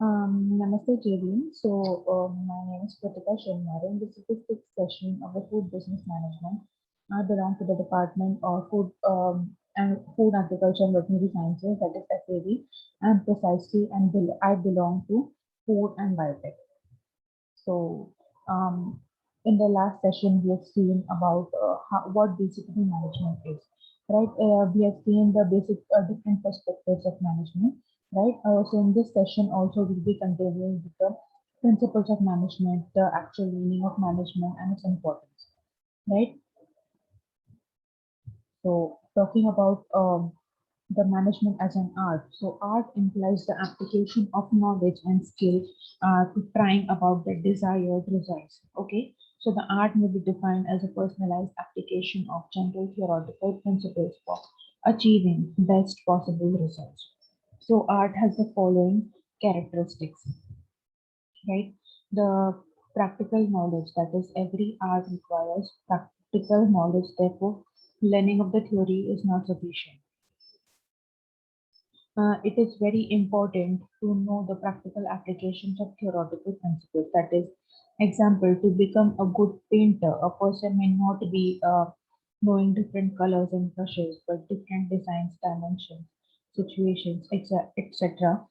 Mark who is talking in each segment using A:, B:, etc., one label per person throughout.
A: Namaste, Jayleen. My name is KRUTIKA SHENMARE, and this is the sixth session of the Food Business Management. I belong to the Department of Food Agriculture and Veterinary Sciences, that is FAV, and precisely, I belong to Food and Biotech. So, um, in the last session, we have seen about what basically management is, right? We have seen the basic different perspectives of management, right? So, in this session, also we'll be continuing with the principles of management, the actual meaning of management, and its importance, right? So, talking about the management as an art. So art implies the application of knowledge and skill to trying about the desired results. Okay, so the art may be defined as a personalized application of general theoretical principles for achieving best possible results. So art has the following characteristics, right? The practical knowledge, that is, every art requires practical knowledge, therefore, learning of the theory is not sufficient. It is very important to know the practical applications of theoretical principles. That is, example, to become a good painter, a person may not be knowing different colors and brushes, but different designs, dimensions, situations, etc.,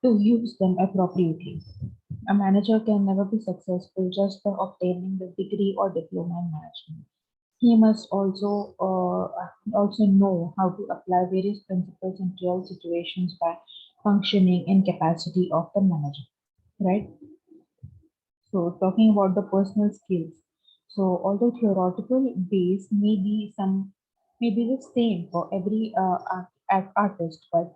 A: to use them appropriately. A manager can never be successful just by obtaining the degree or diploma in management. He must also know how to apply various principles in real situations by functioning in capacity of the manager, right? So talking about the personal skills. So although theoretical base may be the same for every artist, but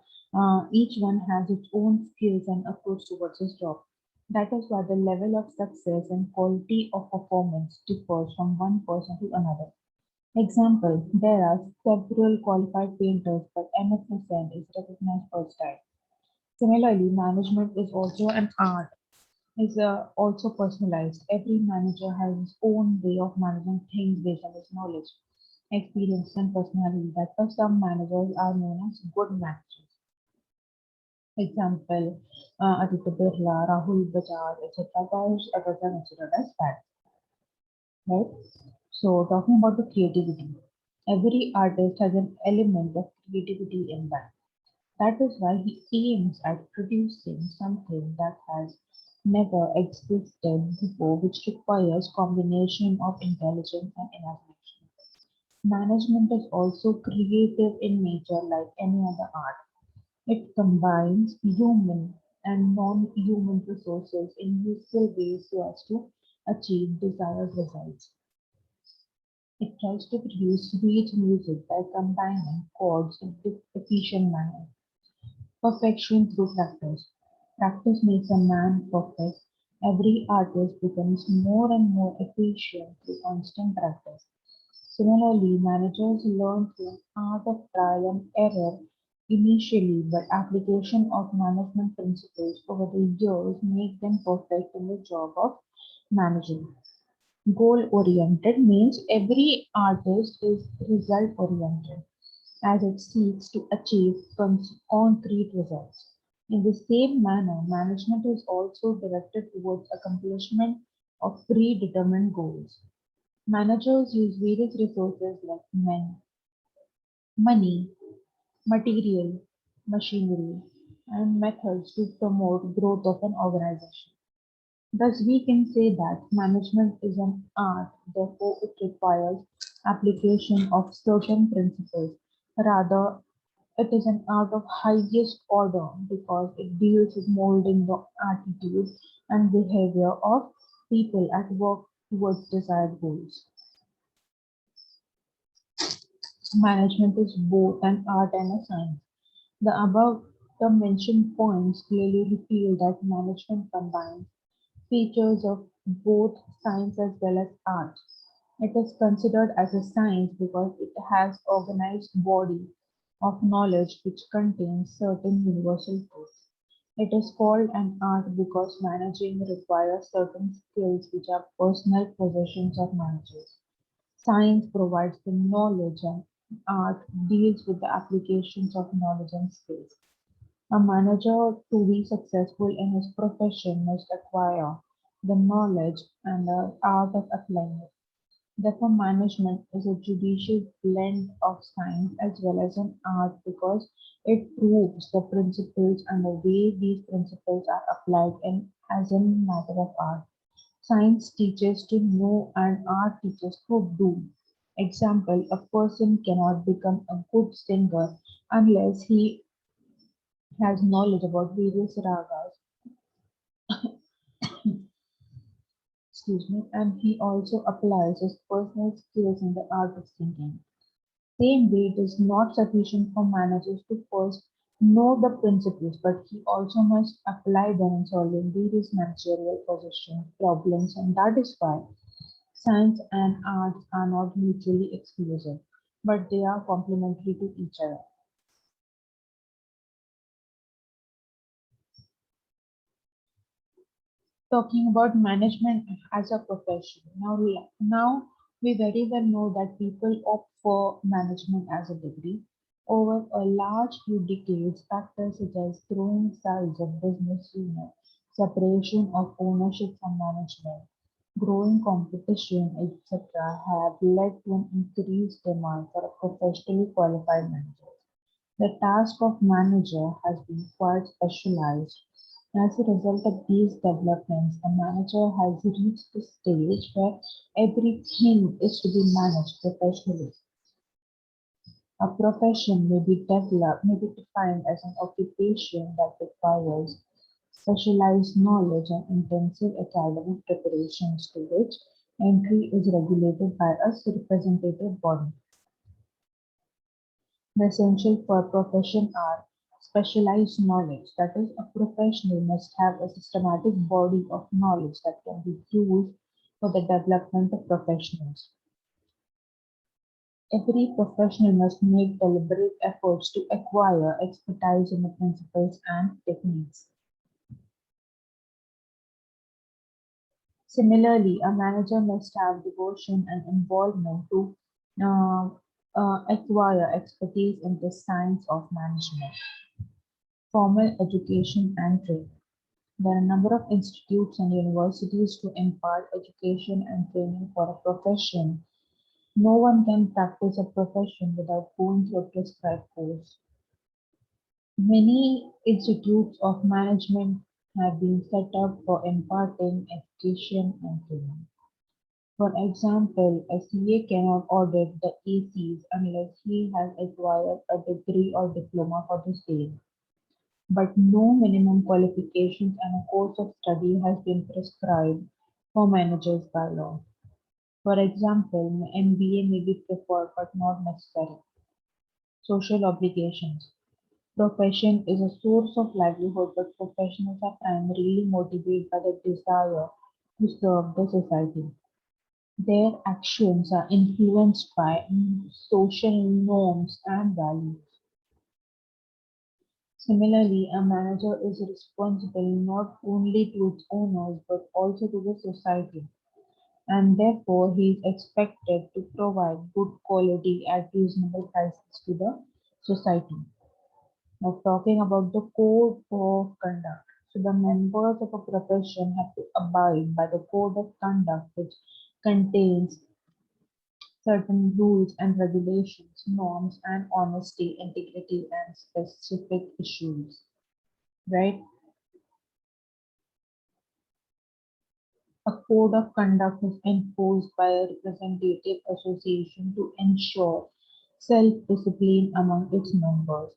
A: each one has its own skills and approach towards his job. That is why the level of success and quality of performance differs from one person to another. Example, there are several qualified painters, but MFSN is recognized for style. Similarly, management is also an art, is also personalized. Every manager has his own way of managing things based on his knowledge, experience, and personality. That's why some managers are known as good managers. Example, Aditya Birla, Rahul Bajaj, etc. Guys, others are considered as bad, right? So, talking about the creativity, every artist has an element of creativity in them. That is why he aims at producing something that has never existed before, which requires combination of intelligence and imagination. Management is also creative in nature like any other art. It combines human and non-human resources in useful ways so as to achieve desired results. It tries to produce sweet music by combining chords in efficient manner. Perfection through practice. Practice makes a man perfect. Every artist becomes more and more efficient through constant practice. Similarly, managers learn through art of trial and error initially, but application of management principles over the years make them perfect in the job of managing. Goal oriented means every artist is result oriented as it seeks to achieve concrete results. In the same manner, management is also directed towards accomplishment of predetermined goals. Managers use various resources like men, money, material, machinery, and methods to promote growth of an organization. Thus, we can say that management is an art, therefore, it requires application of certain principles. Rather, it is an art of highest order because it deals with molding the attitude and behavior of people at work towards desired goals. Management is both an art and a science. The above the mentioned points clearly reveal that management combines features of both science as well as art. It is considered as a science because it has organized body of knowledge which contains certain universal truths. It is called an art because managing requires certain skills which are personal possessions of managers. Science provides the knowledge and art deals with the applications of knowledge and skills. A manager, to be successful in his profession, must acquire the knowledge and the art of applying it. Therefore, management is a judicious blend of science as well as an art because it proves the principles and the way these principles are applied in as a matter of art. Science teaches to know and art teaches to do. Example, a person cannot become a good singer unless he has knowledge about various ragas, excuse me, and he also applies his personal skills in the art of singing. Same way, it is not sufficient for managers to first know the principles, but he also must apply them in solving various managerial position problems, and that is why science and arts are not mutually exclusive, but they are complementary to each other. Talking about management as a profession. Now we very well know that people opt for management as a degree. Over a large few decades, factors such as growing size of business unit, separation of ownership from management, growing competition, etc., have led to an increased demand for a professionally qualified manager. The task of manager has been quite specialized. As a result of these developments, a manager has reached the stage where everything is to be managed professionally. A profession may be defined as an occupation that requires specialized knowledge and intensive academic preparations to which entry is regulated by a representative body. The essential for a profession are specialized knowledge, that is, a professional must have a systematic body of knowledge that can be used for the development of professionals. Every professional must make deliberate efforts to acquire expertise in the principles and techniques. Similarly, a manager must have devotion and involvement to uh, acquire expertise in the science of management. Formal education and training. There are a number of institutes and universities to impart education and training for a profession. No one can practice a profession without going through a prescribed course. Many institutes of management have been set up for imparting education and training. For example, a CA cannot audit the ACs unless he has acquired a degree or diploma for the same. But no minimum qualifications and a course of study has been prescribed for managers by law. For example, MBA may be preferred but not necessary. Social obligations. Profession is a source of livelihood, but professionals are primarily motivated by the desire to serve the society. Their actions are influenced by social norms and values. Similarly, a manager is responsible not only to its owners but also to the society, and therefore he is expected to provide good quality at reasonable prices to the society. Now, talking about the code of conduct. So, the members of a profession have to abide by the code of conduct, which contains certain rules and regulations, norms, and honesty, integrity, and specific issues, right? A code of conduct is enforced by a representative association to ensure self-discipline among its members.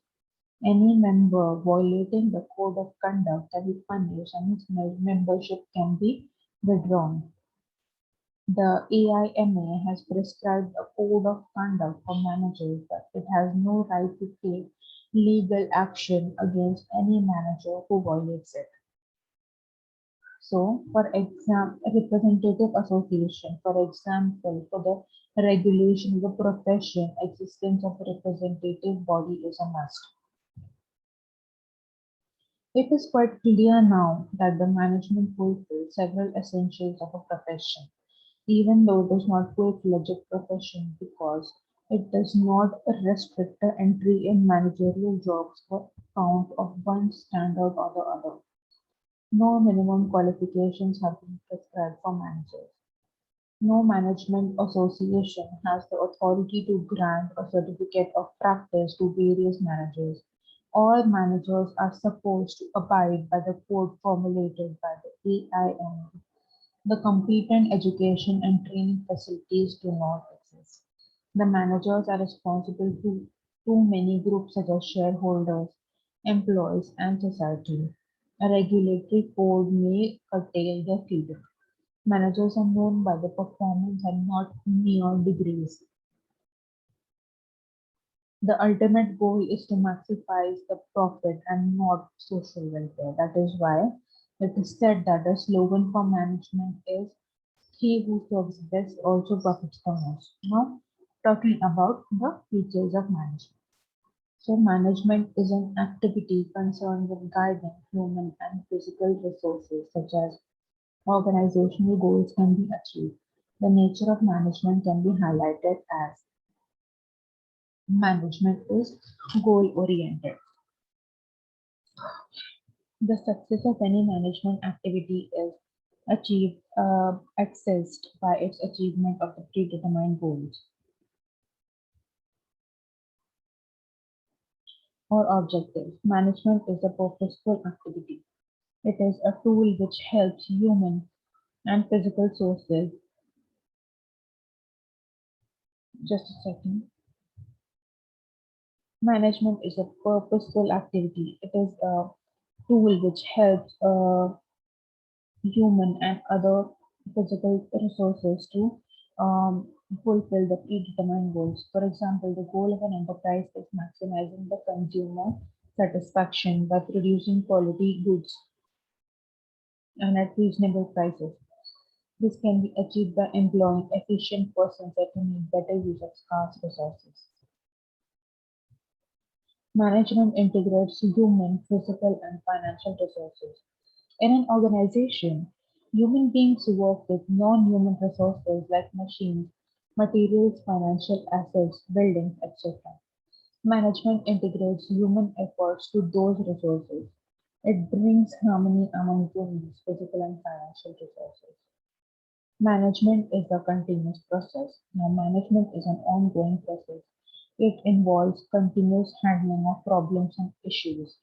A: Any member violating the code of conduct can be punished and his membership can be withdrawn. The AIMA has prescribed a code of conduct for managers, but it has no right to take legal action against any manager who violates it. So, for example, a representative association, for example, for the regulation of the profession, existence of a representative body is a must. It is quite clear now that the management fulfills several essentials of a profession, even though it is not full-fledged profession because It does not restrict the entry in managerial jobs for account of one standard or the other. No minimum qualifications have been prescribed for managers. No management association has the authority to grant a certificate of practice to various managers. All managers are supposed to abide by the code formulated by the AIM. The competent education and training facilities do not exist. The managers are responsible to too many groups such as shareholders, employees, and society. A regulatory code may curtail their freedom. Managers are known by their performance and not mere degrees. The ultimate goal is to maximize the profit and not social welfare. That is why it is said that the slogan for management is he who serves best also profits the most. Now, talking about the features of management. So, management is an activity concerned with guiding human and physical resources such as organizational goals can be achieved. The nature of management can be highlighted as management is goal oriented. The success of any management activity is achieved, assessed by its achievement of the predetermined goals or objectives. Management is a purposeful activity. It is a tool which helps human and physical sources. Just a second. Management is a purposeful activity. It is a tool which helps human and other physical resources to fulfill the predetermined goals. For example, the goal of an enterprise is maximizing the consumer satisfaction by producing quality goods and at reasonable prices. This can be achieved by employing efficient persons that can make better use of scarce resources. Management integrates human, physical, and financial resources. In an organization, human beings work with non-human resources like machines, materials, financial assets, buildings, etc. Management integrates human efforts to those resources. It brings harmony among humans, physical and financial resources. Management is a continuous process. Now, management is an ongoing process. It involves continuous handling of problems and issues.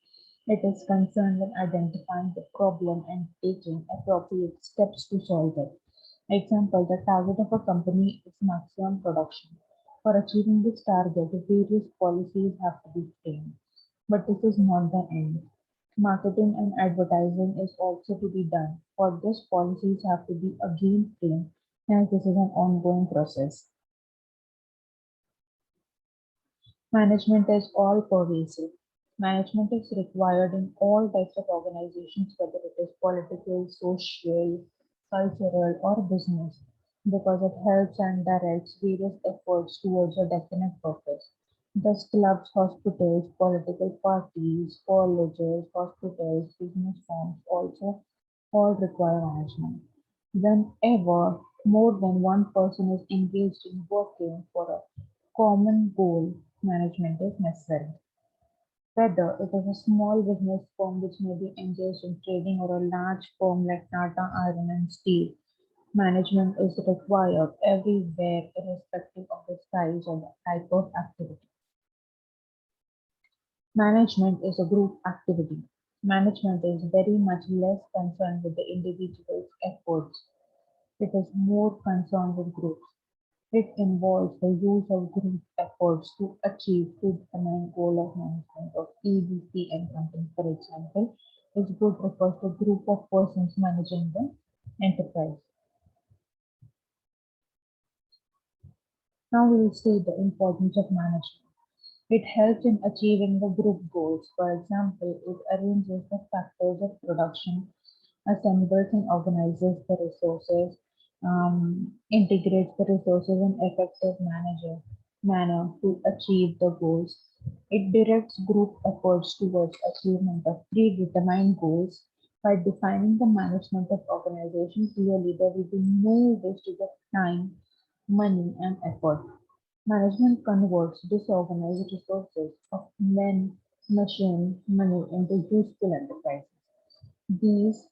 A: It is concerned with identifying the problem and taking appropriate steps to solve it. Example, the target of a company is maximum production. For achieving this target, various policies have to be framed. But this is not the end. Marketing and advertising is also to be done. For this, policies have to be again framed, as this is an ongoing process. Management is all pervasive. Management is required in all types of organizations, whether it is political, social, cultural, or business, because it helps and directs various efforts towards a definite purpose. Thus, clubs, hospitals, political parties, colleges, hospitals, business firms also all require management. Whenever more than one person is engaged in working for a common goal, management is necessary. Whether it is a small business firm which may be engaged in trading or a large firm like Tata Iron and Steel, management is required everywhere irrespective of the size or the type of activity. Management is a group activity. Management is very much less concerned with the individual's efforts. It is more concerned with groups. It involves the use of group efforts to achieve predetermined goal of management of EBC and company. For example, this group refers to a group of persons managing the enterprise. Now we will see the importance of management. It helps in achieving the group goals. For example, it arranges the factors of production, assembles and organizes the resources, integrates the resources in effective manner to achieve the goals. It directs group efforts towards achievement of predetermined goals. By defining the management of organization clearly, there will be no wastage of time, money, and effort. Management converts disorganized resources of men, machine, money into useful enterprises. These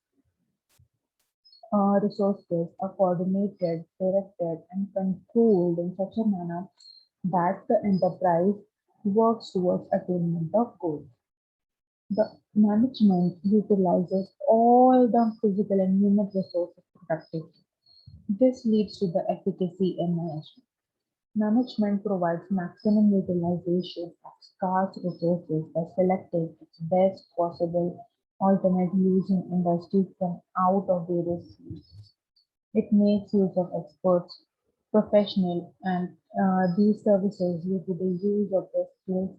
A: resources are coordinated, directed, and controlled in such a manner that the enterprise works towards attainment of goals. The management utilizes all the physical and human resources productively. This leads to the efficacy in management. Management provides maximum utilization of scarce resources by selecting its best possible alternate using industries from out of various fields. It makes use of experts, professional, and these services due to the use of their skills,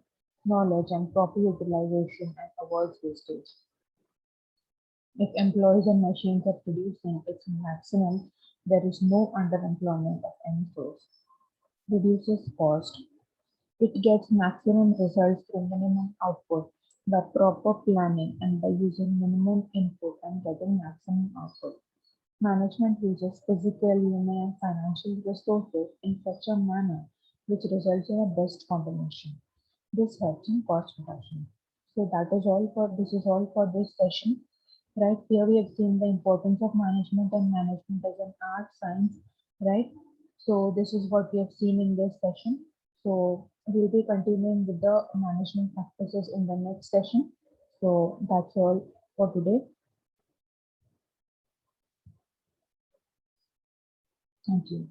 A: knowledge, and proper utilization and avoids wastage. If employees and machines are producing its maximum, there is no underemployment of any source. Reduces cost. It gets maximum results through minimum output by proper planning and by using minimum input and getting maximum output. Management uses physical, human, and financial resources in such a manner which results in a best combination. This helps in cost reduction. So that is all for this is all for this session. Right here we have seen the importance of management and management as an art science, right? So this is what we have seen in this session. So we'll be continuing with the management practices in the next session. So that's all for today. Thank you.